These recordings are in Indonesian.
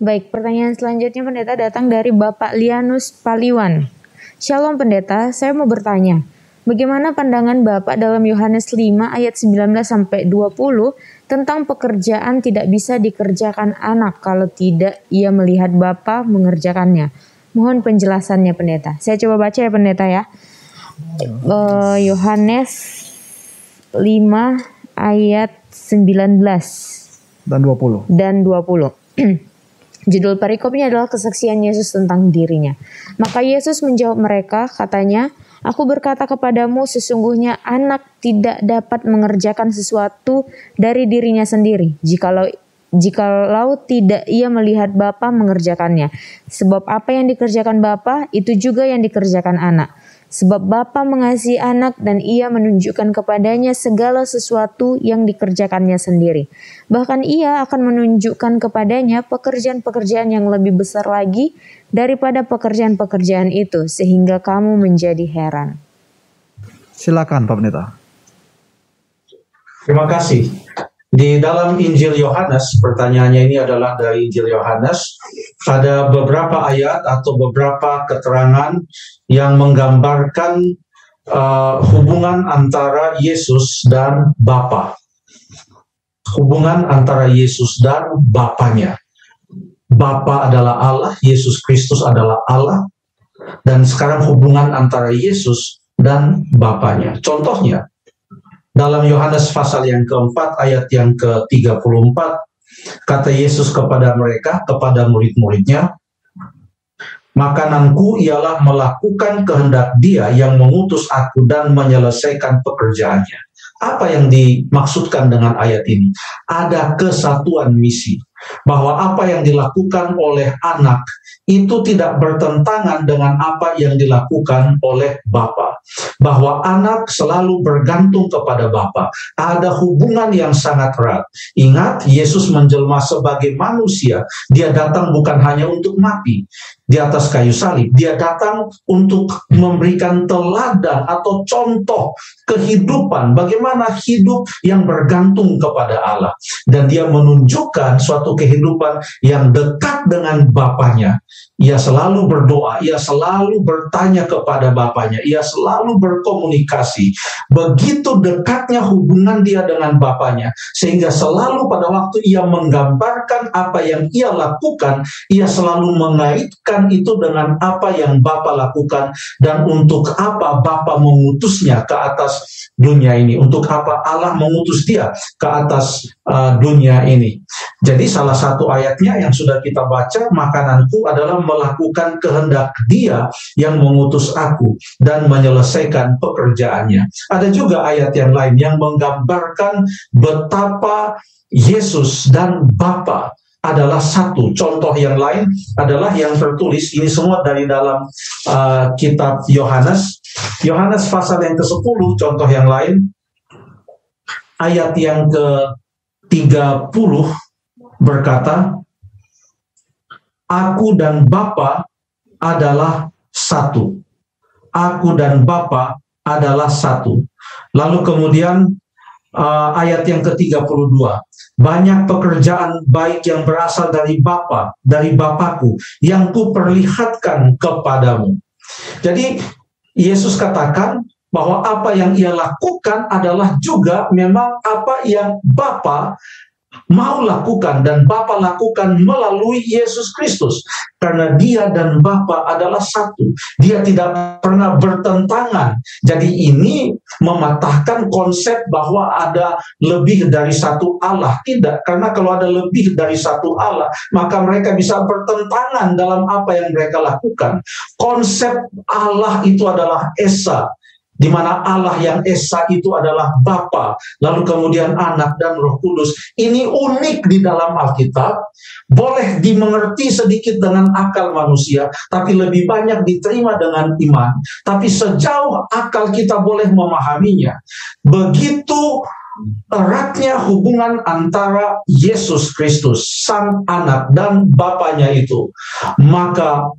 Baik, pertanyaan selanjutnya pendeta datang dari Bapak Lianus Paliwan. Shalom pendeta, saya mau bertanya, bagaimana pandangan Bapak dalam Yohanes 5 ayat 19-20 tentang pekerjaan tidak bisa dikerjakan anak kalau tidak ia melihat Bapa mengerjakannya? Mohon penjelasannya pendeta. Saya coba baca ya pendeta ya. Yohanes 5 ayat 19 dan 20. Judul perikopnya adalah kesaksian Yesus tentang dirinya. Maka Yesus menjawab mereka, katanya, Aku berkata kepadamu, sesungguhnya anak tidak dapat mengerjakan sesuatu dari dirinya sendiri, jikalau tidak ia melihat Bapa mengerjakannya. Sebab apa yang dikerjakan Bapa, itu juga yang dikerjakan anak. Sebab Bapa mengasihi anak dan ia menunjukkan kepadanya segala sesuatu yang dikerjakannya sendiri. Bahkan ia akan menunjukkan kepadanya pekerjaan-pekerjaan yang lebih besar lagi daripada pekerjaan-pekerjaan itu, sehingga kamu menjadi heran. Silakan Pak Pendeta. Terima kasih. Di dalam Injil Yohanes, pertanyaannya ini adalah dari Injil Yohanes, ada beberapa ayat atau beberapa keterangan yang menggambarkan hubungan antara Yesus dan Bapa. Hubungan antara Yesus dan Bapanya. Bapa adalah Allah, Yesus Kristus adalah Allah, dan sekarang hubungan antara Yesus dan Bapanya. Contohnya, dalam Yohanes pasal yang keempat, ayat yang ke-34, kata Yesus kepada mereka, kepada murid-muridnya, makananku ialah melakukan kehendak Dia yang mengutus aku dan menyelesaikan pekerjaannya. Apa yang dimaksudkan dengan ayat ini? Ada kesatuan misi. Bahwa apa yang dilakukan oleh anak itu tidak bertentangan dengan apa yang dilakukan oleh Bapa. Bahwa anak selalu bergantung kepada Bapa. Ada hubungan yang sangat erat. Ingat, Yesus menjelma sebagai manusia. Dia datang bukan hanya untuk mati di atas kayu salib. Dia datang untuk memberikan teladan atau contoh kehidupan, bagaimana hidup yang bergantung kepada Allah. Dan dia menunjukkan suatu kehidupan yang dekat dengan Bapanya. Ia selalu berdoa, ia selalu bertanya kepada Bapanya, ia selalu berkomunikasi. Begitu dekatnya hubungan dia dengan Bapanya, sehingga selalu pada waktu ia menggambarkan apa yang ia lakukan, ia selalu mengaitkan itu dengan apa yang Bapa lakukan dan untuk apa Bapa mengutusnya ke atas dunia ini, untuk apa Allah mengutus dia ke atas dunia ini. Jadi salah satu ayatnya yang sudah kita baca, makananku adalah melakukan kehendak Dia yang mengutus aku dan menyelesaikan pekerjaannya. Ada juga ayat yang lain yang menggambarkan betapa Yesus dan Bapa adalah satu. Contoh yang lain adalah yang tertulis, ini semua dari dalam kitab Yohanes. Yohanes pasal yang ke-10, contoh yang lain, ayat yang ke-30 berkata, Aku dan Bapa adalah satu. Aku dan Bapa adalah satu. Lalu kemudian ayat yang ke-32, banyak pekerjaan baik yang berasal dari Bapa, dari Bapakku, yang kuperlihatkan kepadamu. Jadi Yesus katakan bahwa apa yang ia lakukan adalah juga memang apa yang Bapa mau lakukan dan Bapa lakukan melalui Yesus Kristus. Karena Dia dan Bapa adalah satu. Dia tidak pernah bertentangan. Jadi ini mematahkan konsep bahwa ada lebih dari satu Allah. Tidak, karena kalau ada lebih dari satu Allah, maka mereka bisa bertentangan dalam apa yang mereka lakukan. Konsep Allah itu adalah Esa, di mana Allah yang Esa itu adalah Bapa, lalu kemudian Anak dan Roh Kudus. Ini unik di dalam Alkitab, boleh dimengerti sedikit dengan akal manusia, tapi lebih banyak diterima dengan iman. Tapi sejauh akal kita boleh memahaminya, begitu eratnya hubungan antara Yesus Kristus, Sang Anak, dan Bapanya itu, maka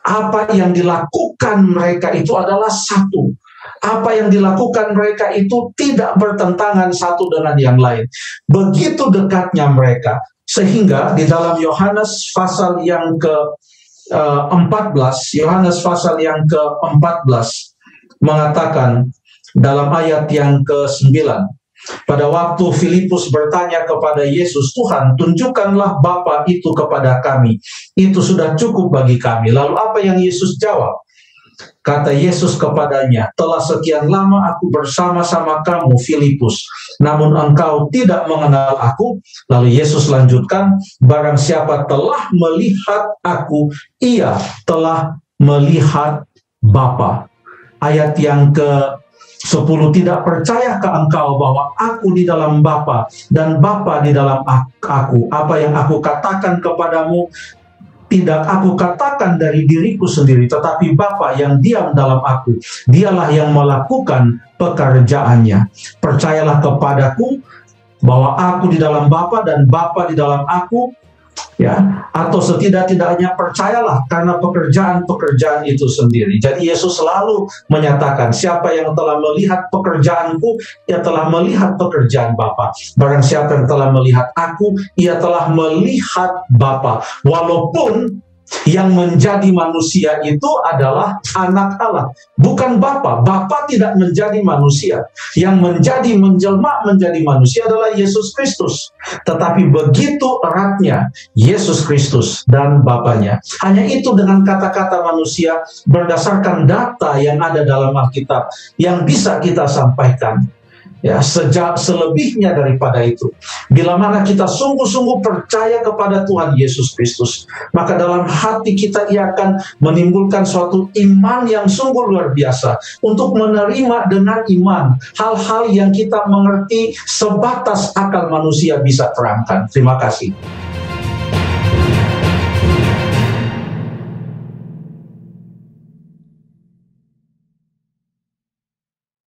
apa yang dilakukan mereka itu adalah satu. Apa yang dilakukan mereka itu tidak bertentangan satu dengan yang lain. Begitu dekatnya mereka, Sehingga di dalam Yohanes pasal yang ke-14, Yohanes pasal yang ke-14 mengatakan dalam ayat yang ke-9, pada waktu Filipus bertanya kepada Yesus, "Tuhan, tunjukkanlah Bapa itu kepada kami. Itu sudah cukup bagi kami." Lalu apa yang Yesus jawab? Kata Yesus kepadanya, "Telah sekian lama aku bersama-sama kamu, Filipus, namun engkau tidak mengenal aku." Lalu Yesus lanjutkan, "Barang siapa telah melihat aku, ia telah melihat Bapa." Ayat yang ke-10, "Tidak percayakah engkau bahwa aku di dalam Bapa dan Bapa di dalam aku? Apa yang aku katakan kepadamu, tidak aku katakan dari diriku sendiri, tetapi Bapa yang diam dalam aku, dialah yang melakukan pekerjaannya. Percayalah kepadaku bahwa aku di dalam Bapa dan Bapa di dalam aku." Ya, atau setidak-tidaknya percayalah karena pekerjaan-pekerjaan itu sendiri. Jadi Yesus selalu menyatakan, siapa yang telah melihat pekerjaanku, ia telah melihat pekerjaan Bapa. Barang siapa yang telah melihat aku, ia telah melihat Bapa. Walaupun yang menjadi manusia itu adalah anak Allah, bukan Bapa. Bapa tidak menjadi manusia. Yang menjadi menjelma menjadi manusia adalah Yesus Kristus. Tetapi begitu eratnya Yesus Kristus dan Bapanya. Hanya itu dengan kata-kata manusia berdasarkan data yang ada dalam Alkitab yang bisa kita sampaikan. Ya, selebihnya daripada itu, bila mana kita sungguh-sungguh percaya kepada Tuhan Yesus Kristus, maka dalam hati kita ia akan menimbulkan suatu iman yang sungguh luar biasa untuk menerima dengan iman hal-hal yang kita mengerti sebatas akal manusia bisa terangkan. Terima kasih.